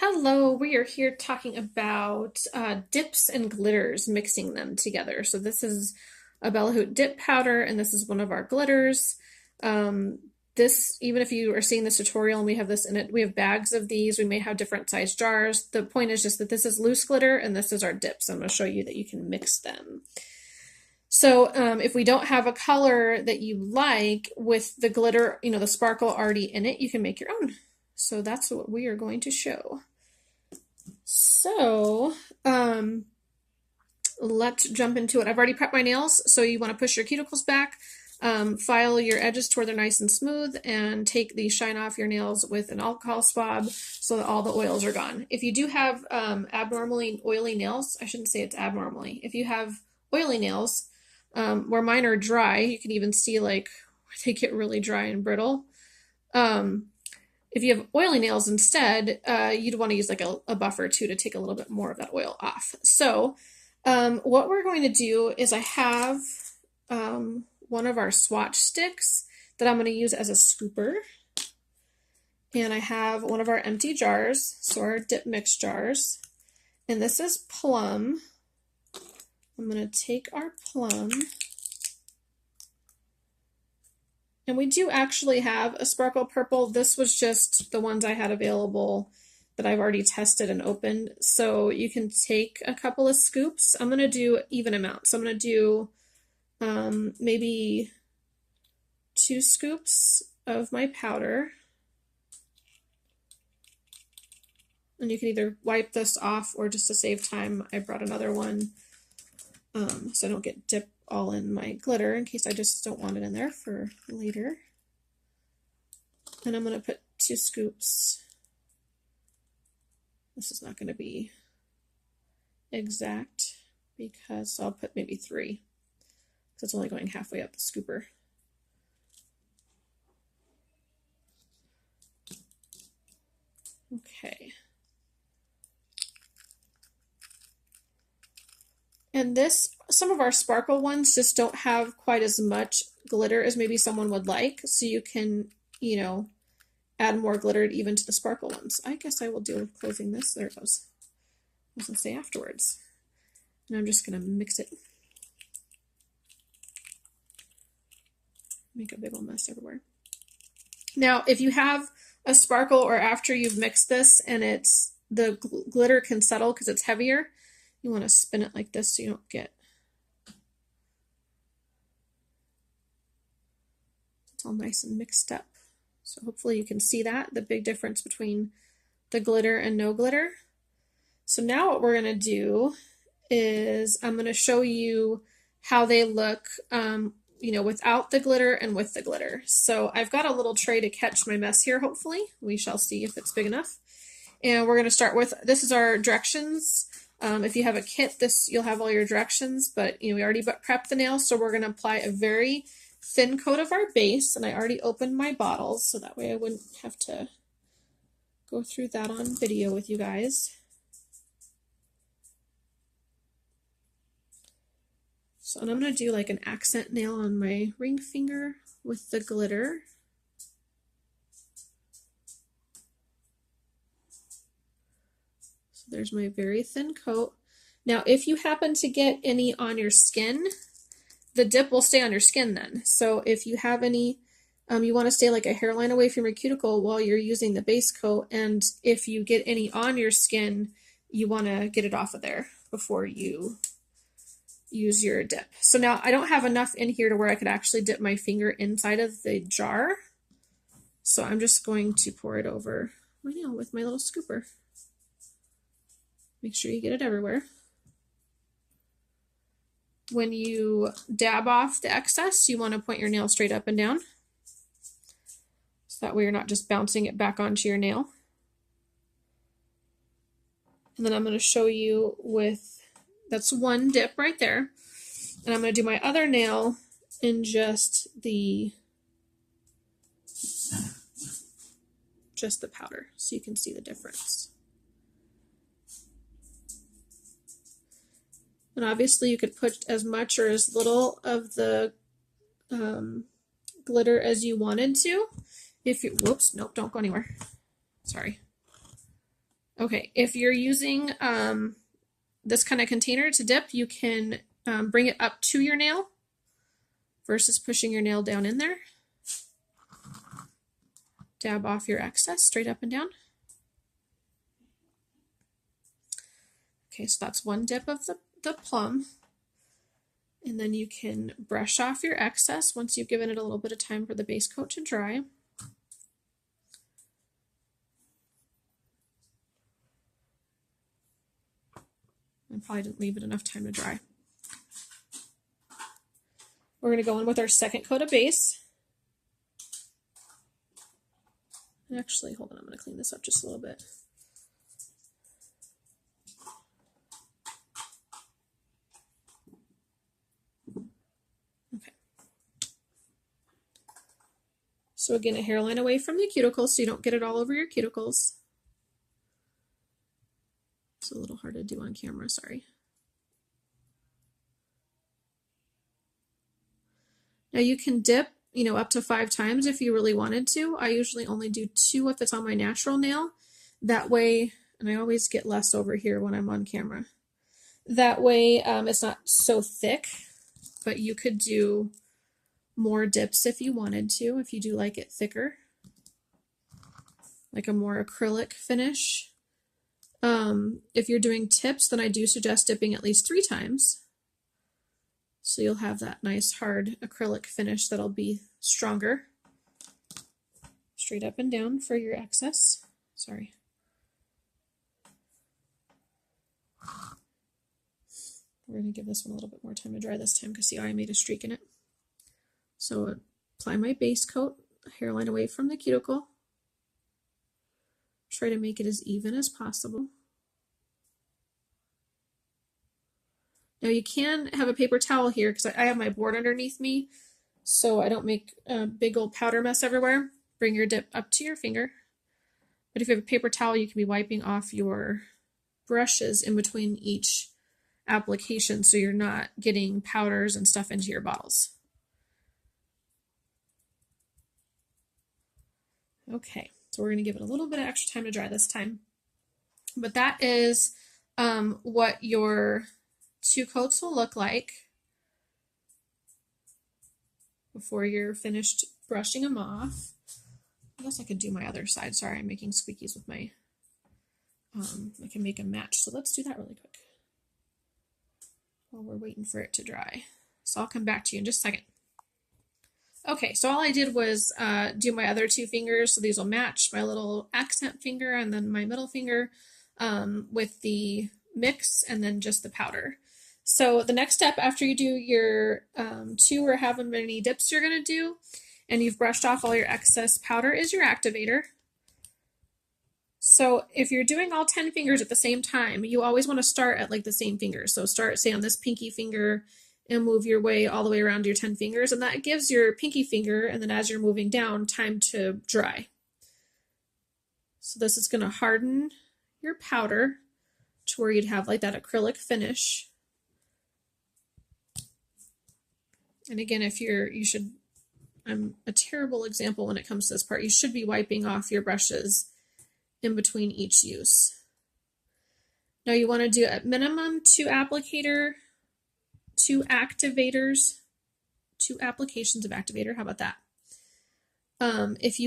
Hello, we are here talking about dips and glitters, mixing them together. So this is a BellaHoot dip powder, and this is one of our glitters. This, even if you are seeing this tutorial and we have this in it, we have bags of these. We may have different size jars. The point is just that this is loose glitter and this is our dips. I'm going to show you that you can mix them. So if we don't have a color that you like with the glitter, the sparkle already in it, you can make your own. So that's what we are going to show. So let's jump into it. I've already prepped my nails, so you want to push your cuticles back, file your edges to where they're nice and smooth, and take the shine off your nails with an alcohol swab so that all the oils are gone. If you do have abnormally oily nails, I shouldn't say it's abnormally. If you have oily nails, where mine are dry, you can even see like they get really dry and brittle. If you have oily nails instead, you'd want to use like a buffer too to take a little bit more of that oil off. So what we're going to do is I have one of our swatch sticks that I'm going to use as a scooper. And I have one of our empty jars, so our dip mix jars. And this is plum. I'm going to take our plum. And we do actually have a sparkle purple. This was just the ones I had available that I've already tested and opened. So you can take a couple of scoops. I'm going to do even amounts. So I'm going to do maybe 2 scoops of my powder. And you can either wipe this off or just to save time, I brought another one so I don't get dip all in my glitter in case I just don't want it in there for later. And I'm going to put 2 scoops. This is not going to be exact because I'll put maybe 3 because it's only going halfway up the scooper. Okay. And some of our sparkle ones just don't have quite as much glitter as maybe someone would like. So you can, add more glitter even to the sparkle ones. I guess I will deal with closing this. There it goes. I was going to say afterwards. And I'm just going to mix it. Make a big old mess everywhere. Now, if you have a sparkle or after you've mixed this and the glitter can settle because it's heavier, you want to spin it like this so you don't get it's all nice and mixed up. So hopefully you can see the big difference between the glitter and no glitter. So now what we're going to do is I'm going to show you how they look without the glitter and with the glitter. So I've got a little tray to catch my mess here, hopefully. We shall see if it's big enough. And we're going to start with, this is our directions. If you have a kit, you'll have all your directions, but we already prepped the nails, so we're going to apply a very thin coat of our base, and I already opened my bottles, so that way I wouldn't have to go through that on video with you guys. So, and I'm going to do like an accent nail on my ring finger with the glitter. There's my very thin coat. Now, if you happen to get any on your skin, the dip will stay on your skin then. So if you have any, you want to stay like a hairline away from your cuticle while you're using the base coat. And if you get any on your skin, you want to get it off of there before you use your dip. So now I don't have enough in here to where I could actually dip my finger inside of the jar. So I'm just going to pour it over my nail with my little scooper. Make sure you get it everywhere. When you dab off the excess, you want to point your nail straight up and down. So that way you're not just bouncing it back onto your nail. And then I'm going to show you that's one dip right there. And I'm going to do my other nail in just the powder so you can see the difference. And obviously you could put as much or as little of the glitter as you wanted to. Whoops, nope, don't go anywhere. Sorry. Okay, if you're using this kind of container to dip, you can bring it up to your nail versus pushing your nail down in there. Dab off your excess straight up and down. Okay, so that's one dip of the plum. And then you can brush off your excess once you've given it a little bit of time for the base coat to dry. I probably didn't leave it enough time to dry. We're going to go in with our second coat of base. Actually, hold on, I'm going to clean this up just a little bit. Okay. So again, a hairline away from the cuticles so you don't get it all over your cuticles. It's a little hard to do on camera, sorry. Now you can dip, up to 5 times if you really wanted to. I usually only do 2 if it's on my natural nail. That way, and I always get less over here when I'm on camera. That way it's not so thick, but you could do more dips if you wanted to, if you do like it thicker, like a more acrylic finish. If you're doing tips, then I do suggest dipping at least 3 times. So you'll have that nice hard acrylic finish that'll be stronger. Straight up and down for your excess. Sorry. We're going to give this one a little bit more time to dry this time because see how I made a streak in it. So apply my base coat, hairline away from the cuticle. Try to make it as even as possible. Now you can have a paper towel here because I have my board underneath me so I don't make a big old powder mess everywhere. Bring your dip up to your finger. But if you have a paper towel, you can be wiping off your brushes in between each application so you're not getting powders and stuff into your bottles. Okay, so we're going to give it a little bit of extra time to dry this time. But that is what your 2 coats will look like before you're finished brushing them off. I guess I could do my other side. Sorry, I'm making squeakies with my, I can make them match. So let's do that really quick while we're waiting for it to dry. So I'll come back to you in just a second. Okay, so all I did was do my other 2 fingers. So these will match my little accent finger and then my middle finger with the mix and then just the powder. So the next step after you do your 2 or however many dips you're going to do, and you've brushed off all your excess powder, is your activator. So if you're doing all 10 fingers at the same time, you always want to start at like the same finger. So start, say, on this pinky finger and move your way all the way around your 10 fingers. And that gives your pinky finger, and then as you're moving down, time to dry. So this is going to harden your powder to where you'd have like that acrylic finish. And again, if I'm a terrible example when it comes to this part. You should be wiping off your brushes in between each use. Now you want to do at minimum 2 applications of activator. How about that? If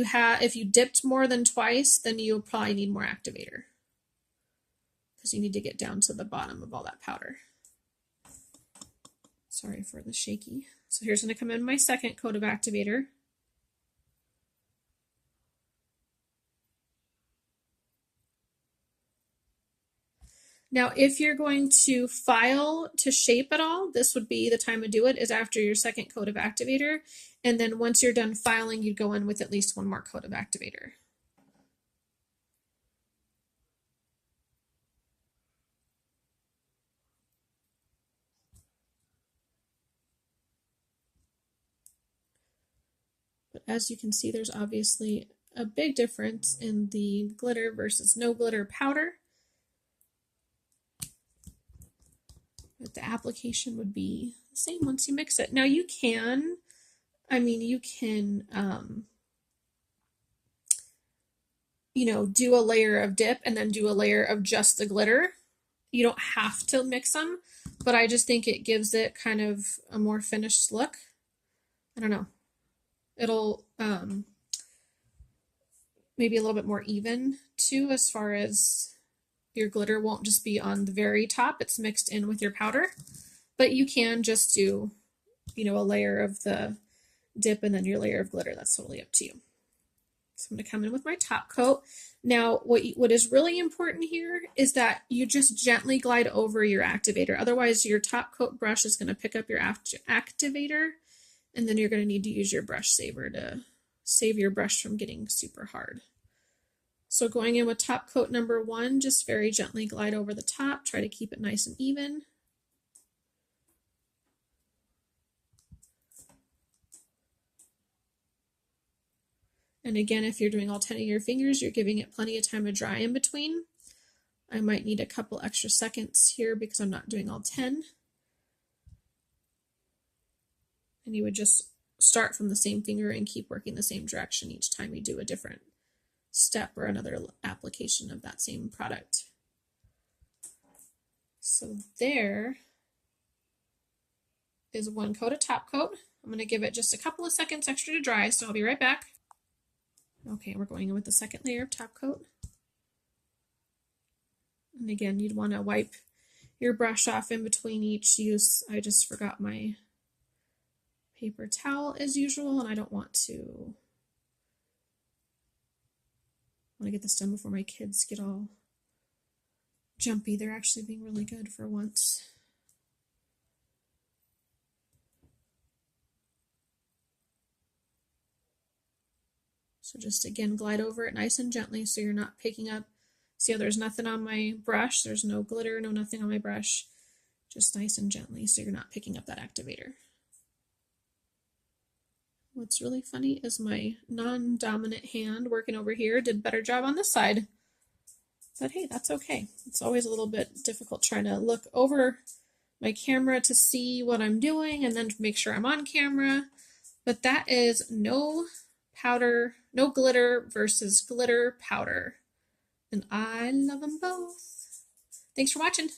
you dipped more than twice, then you'll probably need more activator because you need to get down to the bottom of all that powder. Sorry for the shaky. So here's going to come in my second coat of activator. Now, if you're going to file to shape at all, this would be the time to do it, is after your second coat of activator. And then once you're done filing, you'd go in with at least 1 more coat of activator. But as you can see, there's obviously a big difference in the glitter versus no glitter powder. But the application would be the same once you mix it. Now you can you know, do a layer of dip and then do a layer of just the glitter. You don't have to mix them, but I just think it gives it kind of a more finished look. I don't know. It'll maybe a little bit more even too, as far as your glitter won't just be on the very top, it's mixed in with your powder. But you can just do, you know, a layer of the dip and then your layer of glitter. That's totally up to you. So I'm going to come in with my top coat. Now, what is really important here is that you just gently glide over your activator. Otherwise, your top coat brush is going to pick up your activator, and then you're going to need to use your brush saver to save your brush from getting super hard. So going in with top coat number 1, just very gently glide over the top. Try to keep it nice and even. And again, if you're doing all 10 of your fingers, you're giving it plenty of time to dry in between. I might need a couple extra seconds here because I'm not doing all 10. And you would just start from the same finger and keep working the same direction each time you do a different step or another application of that same product. So there is 1 coat of top coat. I'm going to give it just a couple of seconds extra to dry, so I'll be right back. Okay, we're going in with the second layer of top coat. And again, you'd want to wipe your brush off in between each use. I just forgot my paper towel as usual, and I don't want to get this done before my kids get all jumpy. They're actually being really good for once. So just again, glide over it nice and gently so you're not picking up. See how there's nothing on my brush? There's no glitter, no nothing on my brush. Just nice and gently so you're not picking up that activator. What's really funny is my non-dominant hand working over here did a better job on this side. But hey, that's okay. It's always a little bit difficult trying to look over my camera to see what I'm doing and then to make sure I'm on camera. But that is no powder, no glitter versus glitter powder. And I love them both. Thanks for watching.